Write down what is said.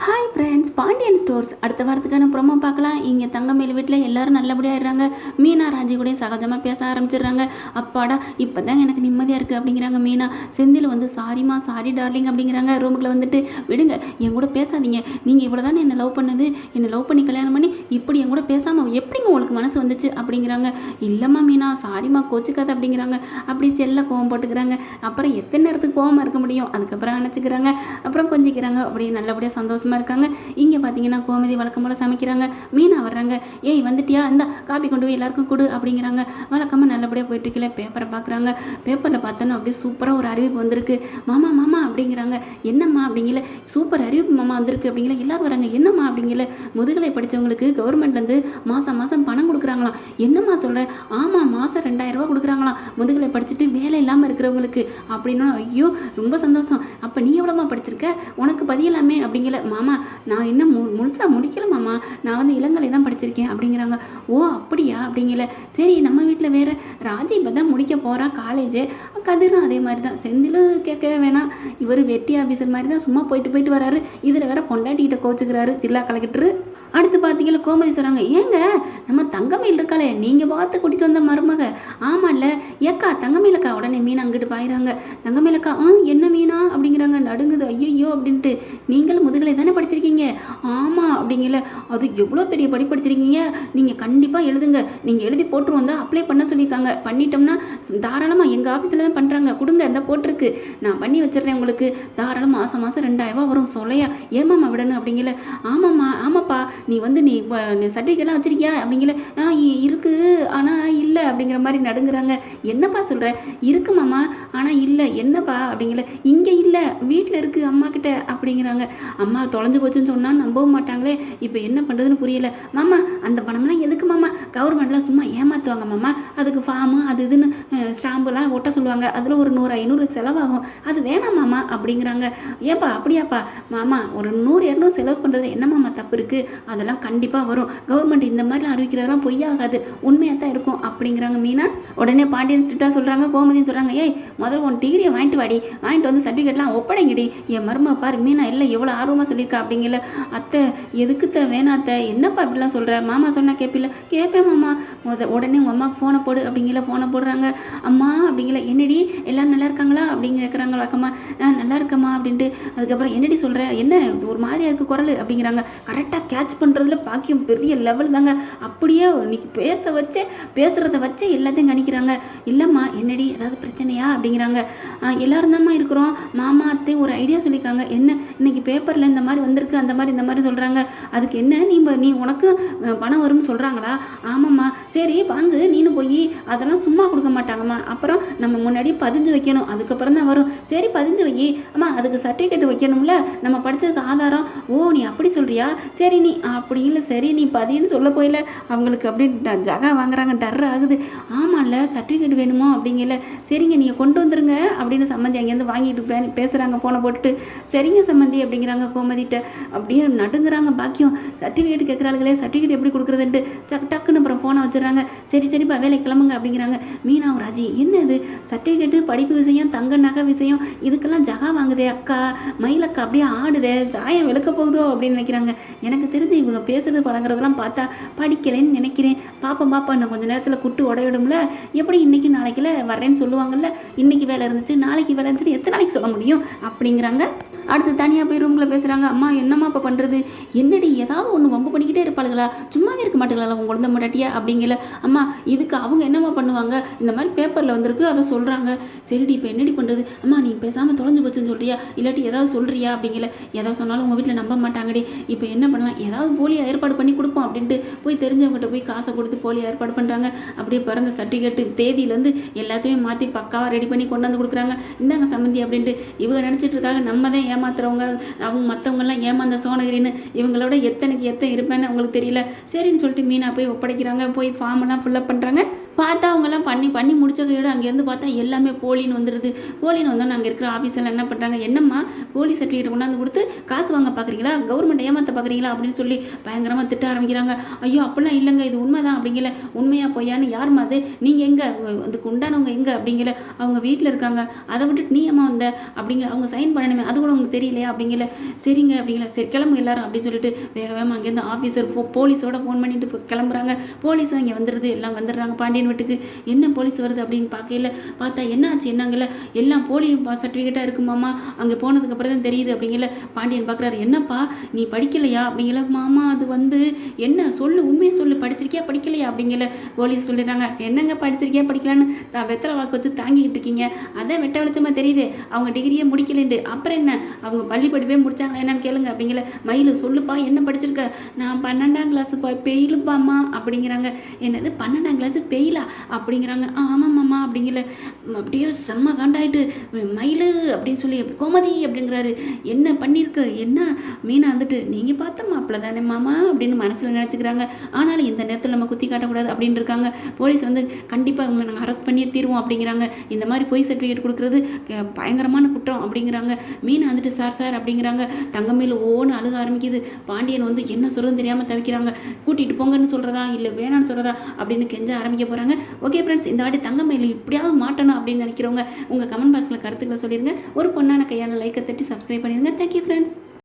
Hi friends, Pandian stores அடுத்த வாரத்துக்கான promo பார்க்கலாம். இங்கே தங்கமேல் வீட்டில் எல்லாரும் நல்லபடியாகிடுறாங்க. மீனா ராஜி கூட சகஜமாக பேச ஆரம்பிச்சிடுறாங்க. அப்பாடா இப்போ தான் எனக்கு நிம்மதியாக இருக்குது அப்படிங்கிறாங்க மீனா. செந்தில் வந்து சாரிம்மா, சாரி டார்லிங் அப்படிங்கிறாங்க. ரூமுக்குள்ள வந்துட்டு விடுங்க, என் கூட பேசாதீங்க. நீங்கள் இவ்வளோ தானே என்னை லவ் பண்ணது, என்னை லவ் பண்ணி கல்யாணம் பண்ணி இப்படி என் கூட பேசாமல் எப்படிங்க உங்களுக்கு மனசு வந்துச்சு அப்படிங்கிறாங்க. இல்லைம்மா மீனா, சாரிம்மா கோச்சிக்காத அப்படிங்கிறாங்க. அப்படி செல்ல கோவம் போட்டுக்கிறாங்க. அப்புறம் எத்தனை நேரத்துக்கு கோவமாக இருக்க முடியும், அதுக்கப்புறம் நினச்சிக்கிறாங்க. அப்புறம் கொஞ்சிக்கிறாங்க. அப்படி நல்லபடியாக சந்தோஷமாக இருக்காங்க. இங்கே பார்த்தீங்கன்னா கோமதி வழக்கம் போல் சமைக்கிறாங்க. மீனா வர்றாங்க. ஏய் வந்துட்டியா, இந்த காப்பி கொண்டு போய் எல்லாருக்கும் கொடு அப்படிங்கிறாங்க. வழக்கமாக நல்லபடியாக போயிட்டு இருக்கல. பேப்பரை பார்க்குறாங்க. பேப்பரில் பார்த்தோன்னா அப்படியே சூப்பராக ஒரு அறிவிப்பு வந்திருக்கு. மாமா மாமா அப்படிங்கிறாங்க. என்னம்மா அப்படிங்கல. சூப்பர் அறிவிப்பு மாமா வந்திருக்கு அப்படிங்கல. எல்லாரும் வராங்க. என்னம்மா அப்படிங்கல. முதுகலை படித்தவங்களுக்கு கவர்மெண்ட்லேருந்து மாதம் மாதம் பணம் கொடுக்குறாங்களாம். என்னம்மா சொல்கிற? ஆமாம், மாதம் 2000 ரூபா கொடுக்குறாங்களாம் முதுகலை படிச்சுட்டு வேலை இல்லாமல் இருக்கிறவங்களுக்கு அப்படின்னு. ஐயோ ரொம்ப சந்தோஷம். அப்போ நீ எவ்வளோமா படிச்சிருக்க, உனக்கு பதியலாமே அப்படிங்கல. மாமா நான் இன்னும் முழுசாக முடிக்கல மாமா, நான் வந்து இளங்கலை தான் படிச்சிருக்கேன் அப்படிங்கிறாங்க. ஓ அப்படியா அப்படிங்கல. சரி நம்ம வீட்டில் வேறு ராஜி இப்போ தான் முடிக்க போகிறா காலேஜு. கதிரும் அதே மாதிரி தான். செந்திலும் கேட்கவே வேணாம், இவர் வெட்டி ஆஃபீஸர் மாதிரி தான் சும்மா போயிட்டு போயிட்டு வராரு. இதில் வேற பொண்டாட்டிகிட்ட கோச்சுக்கிறாரு ஜில்லா கலெக்டரு. அடுத்து பார்த்தீங்கன்னா கோமதி சொல்கிறாங்க. ஏங்க நம்ம தங்கமயில் இருக்காளே, நீங்கள் பார்த்து கூட்டிகிட்டு வந்த மருமக. ஆமாம்ல ஏக்கா தங்கமயிலக்கா. உடனே மீன் அங்கிட்டு பாயிறாங்க. தங்கமயிலக்கா என்ன மீனா அப்படிங்கிறாங்க. நடுங்குது. ஐயோ அப்படின்ட்டு. நீங்களும் முதுகலை தானே படிச்சிருக்கீங்க? ஆமாம் அப்படிங்கல. அது எவ்வளோ பெரிய படி படிச்சிருக்கீங்க, நீங்கள் கண்டிப்பாக எழுதுங்க. நீங்கள் எழுதி போட்டு வந்தால் அப்ளை பண்ண சொல்லியிருக்காங்க. பண்ணிட்டோம்னா தாராளமாக எங்கள் ஆஃபீஸில் தான் பண்ணுறாங்க, கொடுங்க இந்த போட்டிருக்கு, நான் பண்ணி வச்சிடுறேன் உங்களுக்கு. தாராளமாக மாதம் மாதம் 2000 ரூபா வரும். சொல்லையா ஏமாம்மா விடணும் அப்படிங்கல. ஆமாம்மா ஆமாப்பா, நீ வந்து நீ சர்டிஃபிகேட்லாம் வச்சிருக்கியா அப்படிங்கல. இருக்குது ஆனால் இல்லை அப்படிங்கிற மாதிரி நடுங்குறாங்க. என்னப்பா சொல்கிற? இருக்குமாம்மா ஆனால் இல்லை. என்னப்பா அப்படிங்கல. இங்கே இல்லை, வீட்டில் இருக்குது அம்மா கிட்ட அப்படிங்கிறாங்க. அம்மா தொலைஞ்சு போச்சுன்னு சொன்னால் நம்பவும் மாட்டாங்களே, இப்போ என்ன பண்ணுறதுன்னு புரியல. மாமா அந்த பணம்லாம் எதுக்கு மாமா? கவர்மெண்ட்லாம் சும்மா ஏமாற்றுவாங்க மாமா, அதுக்கு ஃபார்மு அது இதுன்னு ஸ்டாம்புலாம் ஒட்ட சொல்லுவாங்க, அதில் ஒரு 100-500 செலவாகும், அது வேணாம் மாமா அப்படிங்கிறாங்க. ஏப்பா அப்படியாப்பா? மாமா ஒரு 100-200 செலவு பண்ணுறதுல என்ன மாமா தப்பு இருக்குது? அதெல்லாம் கண்டிப்பாக வரும். கவர்மெண்ட் இந்த மாதிரிலாம் அறிவிக்கிறதெல்லாம் பொய்யாகாது, உண்மையாக தான் இருக்கும் அப்படிங்கிறாங்க மீனா. உடனே பாண்டியன் ஸ்ட்ரிக்டாக சொல்கிறாங்க. கோமதின்னு சொல்கிறாங்க. ஏய் முதல்ல உன் டிகிரியை வாங்கிட்டு வாடி, வாங்கிட்டு வந்து சர்டிஃபிகேட்லாம் ஒப்படைங்கடி. என் மருமக பாரு மீனா இல்லை எவ்வளோ ஆர்வமாக சொல்லியிருக்கா அப்படிங்கல. அத்தை எதுக்குத்த வேணாத்த, என்னப்பா இப்படிலாம் சொல்கிற? மாமா சொன்னால் கேட்பில்ல? கேட்பேன் மாமா. உடனே உங்கள் அம்மாவுக்கு ஃபோனை போடு அப்படிங்கல. ஃபோனை போடுறாங்க. அம்மா அப்படிங்கல. என்னடி எல்லோரும் நல்லா இருக்காங்களா அப்படிங்க கேட்குறாங்க. வழக்கம்மா நல்லா இருக்கம்மா அப்படின்ட்டு. அதுக்கப்புறம் என்னடி சொல்கிற, என்ன ஒரு மாதிரியாக இருக்குது குரல் அப்படிங்கிறாங்க. கரெக்டாக கேட்ச் பண்ணுறதுல பாக்கியம் பெரிய லெவல் தாங்க. அப்படியே இன்னைக்கு பேசுகிறத வச்சே எல்லாத்தையும் கணிக்கிறாங்க. இல்லைம்மா என்னடி ஏதாவது பிரச்சனையா அப்படிங்கிறாங்க. எல்லோரும் தான்மா இருக்கிறோம், மாமா அத்தை ஒரு ஐடியா சொல்லியிருக்காங்க. என்ன இன்னைக்கு பேப்பரில் இந்த மாதிரி வந்திருக்கு, அந்த மாதிரி இந்த மாதிரி சொல்கிறாங்க, அதுக்கு என்ன நீ உனக்கு பணம் வரும்னு சொல்கிறாங்களா? ஆமாம்மா. சரி வாங்கு, நீனு போய் அதெல்லாம் சும்மா கொடுக்க மாட்டாங்கம்மா, அப்புறம் நம்ம முன்னாடி பதிஞ்சு வைக்கணும், அதுக்கப்புறம் தான் வரும். சரி பதிஞ்சு வை அம்மா, அதுக்கு சர்டிஃபிகேட் வைக்கணும்ல, நம்ம படித்ததுக்கு ஆதாரம். ஓ நீ அப்படி சொல்கிறியா? சரி நீ அப்படி இல்லை, சரி நீ பதின்னு சொல்ல போயில அவங்களுக்கு அப்படி ஜகா வாங்குறாங்க. டர் ஆகுது. ஆமாம்ல சர்டிஃபிகேட் வேணுமோ அப்படிங்கல. சரிங்க நீங்கள் கொண்டு வந்துருங்க அப்படின்னு சம்மந்தி அங்கேருந்து வாங்கிட்டு பேசுகிறாங்க ஃபோனை போட்டுட்டு. சரிங்க சம்மந்தி அப்படிங்கிறாங்க கோமதிட்ட. அப்படியே நடுங்குறாங்க பாக்கியம். சர்டிஃபிகேட் கேட்குறாளுங்களே, சர்டிஃபிகேட் எப்படி கொடுக்குறதுன்ட்டு டக்குன்னு அப்புறம் ஃபோனை வச்சிடறாங்க. சரிப்பா வேலை கிளம்புங்க அப்படிங்கிறாங்க. மீனாவும் ராஜி என்ன இது சர்டிஃபிகேட்டு, படிப்பு விஷயம், தங்க நகை விஷயம், இதுக்கெல்லாம் ஜகா வாங்குதே அக்கா, மயிலக்கா அப்படியே ஆடுதே, ஜாயம் விளக்க போகுதோ அப்படின்னு நினைக்கிறாங்க. எனக்கு தெரிஞ்சு இவங்க பேசுறது பழங்குறதெல்லாம் பார்த்தா படிக்கலைன்னு நினைக்கிறேன். பாப்பா இன்னும் கொஞ்சம் நேரத்தில் குட்டு உடையிடும்ல, எப்படி இன்னைக்கு நாளைக்குல வர்றேன்னு சொல்லுவாங்கல்ல, இன்னைக்கு வேலை இருந்துச்சு நாளைக்கு வேலை இருந்துச்சு எத்தனை நாளைக்கு சொல்ல முடியும் அப்படிங்கிறாங்க. அடுத்து தனியாக போய் ரூமில் பேசுகிறாங்க. அம்மா என்னம்மா இப்போ பண்ணுறது? என்னடி ஏதாவது ஒன்று வம்பு பண்ணிக்கிட்டே இருப்பாளுங்களா, சும்மாவே இருக்க மாட்டேங்களா உங்க குழந்தை முன்னாட்டியா அப்படிங்கல. அம்மா இதுக்கு அவங்க என்னம்மா பண்ணுவாங்க, இந்த மாதிரி பேப்பரில் வந்திருக்கு அதை சொல்கிறாங்க. சரிடி இப்போ என்னடி பண்ணுறது? அம்மா நீ பேசாமல் தொலைஞ்சு போச்சுன்னு சொல்கிறியா, இல்லாட்டி ஏதாவது சொல்கிறியா அப்படிங்கல. ஏதாவது சொன்னாலும் உங்கள் வீட்டில் நம்ப மாட்டாங்கடி, இப்போ என்ன பண்ணலாம், ஏதாவது போலியாக ஏற்பாடு பண்ணி கொடுப்போம் அப்படின்ட்டு போய் தெரிஞ்சவங்ககிட்ட போய் காசை கொடுத்து போலியாக ஏற்பாடு பண்ணுறாங்க. அப்படியே பிறந்த சர்டிஃபிகேட்டு தேதியிலேருந்து எல்லாத்தையுமே மாற்றி பக்காவாக ரெடி பண்ணி கொண்டு வந்து கொடுக்குறாங்க. இந்தாங்க சம்மந்தி அப்படின்ட்டு. இவங்க நினச்சிட்டு இருக்காங்க நம்ம தான் ஏமாத்துறவங்க, அவங்க மற்றவங்கெல்லாம் ஏமாந்த சோனகிரின்னு, இவங்களோட எத்தனை இருப்பேன்னு அவங்களுக்கு தெரியல. சரின்னு சொல்லிட்டு மீனா போய் ஒப்படைக்கிறாங்க. போய் ஃபார்மெல்லாம் ஃபில்லப் பண்ணுறாங்க. பார்த்தா அவங்கெல்லாம் பண்ணி முடிச்ச கையோடு அங்கேருந்து பார்த்தா எல்லாமே போலின்னு வந்துடுது. போலின்னு வந்தோன்னு அங்கே இருக்கிற ஆஃபீஸெல்லாம் என்ன பண்ணுறாங்க, என்னம்மா போலி சர்டிஃபிகேட் கொண்டாந்து கொடுத்து காசு வாங்க பார்க்குறீங்களா, கவர்மெண்ட் ஏமாற்ற பார்க்குறீங்களா அப்படின்னு சொல்லி பயங்கரமாக திட்ட ஆரம்பிக்கிறாங்க. ஐயோ அப்படிலாம் இல்லைங்க, இது உண்மை தான் அப்படிங்கல. உண்மையாக பொய்யான்னு யாருமா அது, நீங்கள் எங்கே அதுக்கு உண்டானவங்க எங்கே அப்படிங்கல. அவங்க வீட்டில் இருக்காங்க, அதை விட்டுட்டு நீ ஏமா வந்த அப்படிங்கிற. அவங்க சைன் பண்ணணுமே, அது கூட உங்களுக்கு தெரியலையா அப்படிங்கல. சரிங்க அப்படிங்கல. சரி கிளம்பு எல்லாரும் அப்படின்னு சொல்லிட்டு வேக வேகமாக அங்கேருந்து ஆஃபீஸர் போலீஸோட ஃபோன் பண்ணிட்டு கிளம்புறாங்க. போலீஸும் இங்கே வந்துடுது. எல்லாம் வந்துடுறாங்க பாண்டியன் வீட்டுக்கு. என்ன போலீஸ் வருது அப்படின்னு பார்க்கல. பார்த்தா என்ன ஆச்சு என்னங்கல்ல, எல்லாம் போலி சர்டிஃபிகேட்டாக இருக்குமாமா. அங்கே போனதுக்கப்புறம் தான் தெரியுது அப்படிங்கல. பாண்டியன் பார்க்குறாரு. என்னப்பா நீ படிக்கலையா அப்படிங்கல. மாமா அது வந்து என்ன சொல்லு, உண்மையை சொல்லு, படிச்சிருக்கியா படிக்கலையா அப்படிங்கல. போலீஸ் சொல்லிடுறாங்க. என்னங்க படிச்சிருக்கியா படிக்கலான்னு வெத்தலை வாக்கு வச்சு தாங்கிக்கிட்டு இருக்கீங்க, அதான் வெட்ட வெளிச்சமாக தெரியுது அவங்க டிகிரியே முடிக்கலன்ட்டு. அப்புறம் என்ன அவங்க பள்ளி படிப்பே முடிச்சாங்களா என்னன்னு கேளுங்க அப்படிங்கல. மயில் சொல்லுப்பா என்ன படிச்சிருக்க. நான் 12ஆம் கிளாஸ் பெயிலுப்பாம்மா அப்படிங்கிறாங்க. என்னது 12ஆம் கிளாஸ் பெயிலா அப்படிங்கிறாங்க. ஆமாம்மாம்மா அப்படிங்கல. அப்படியே செம்ம காண்டாயிட்டு மயில் அப்படின்னு சொல்லி கோமதி அப்படிங்கிறாரு. என்ன பண்ணியிருக்க என்ன. மீனா வந்துட்டு நீங்கள் பார்த்த மாப்பிள்ள தானே மாமா அப்படின்னு மனசில் நினச்சிக்கிறாங்க. ஆனாலும் இந்த நேரத்தில் நம்ம குத்தி காட்டக்கூடாது அப்படின்னு இருக்காங்க. போலீஸ் வந்து கண்டிப்பாக இவங்களை நாங்கள் அரெஸ்ட் பண்ணியே தீருவோம் அப்படிங்கிறாங்க. இந்த மாதிரி பொய் சர்டிஃபிகேட் கொடுக்குறது பயங்கரமான குற்றம் அப்படிங்கிறாங்க. மீனா வந்துட்டு சார் சார் அப்படிங்கிறாங்க. தங்கமேல் ஓன்னு அழுக ஆரம்பிக்குது. பாண்டியன் வந்து என்ன சொல்லுன்னு தெரியாமல் தவிக்கிறாங்க. கூட்டிகிட்டு போங்கன்னு சொல்கிறதா இல்லை வேணான்னு சொல்கிறதா அப்படின்னு கெஞ்ச ஆரம்பிக்க போகிறாங்க. ஓகே ஃப்ரெண்ட்ஸ், இந்த வாட்டி தங்கமேல் இப்படியாவது மாட்டணும் அப்படின்னு நினைக்கிறவங்க உங்கள் கமெண்ட் பாக்ஸில் கருத்துக்களை சொல்லிடுங்க. ஒரு பொண்ணான கையால் லைக்கை தட்டி சப்ஸ்கிரைப் பண்ணிடுங்க. Thank you friends.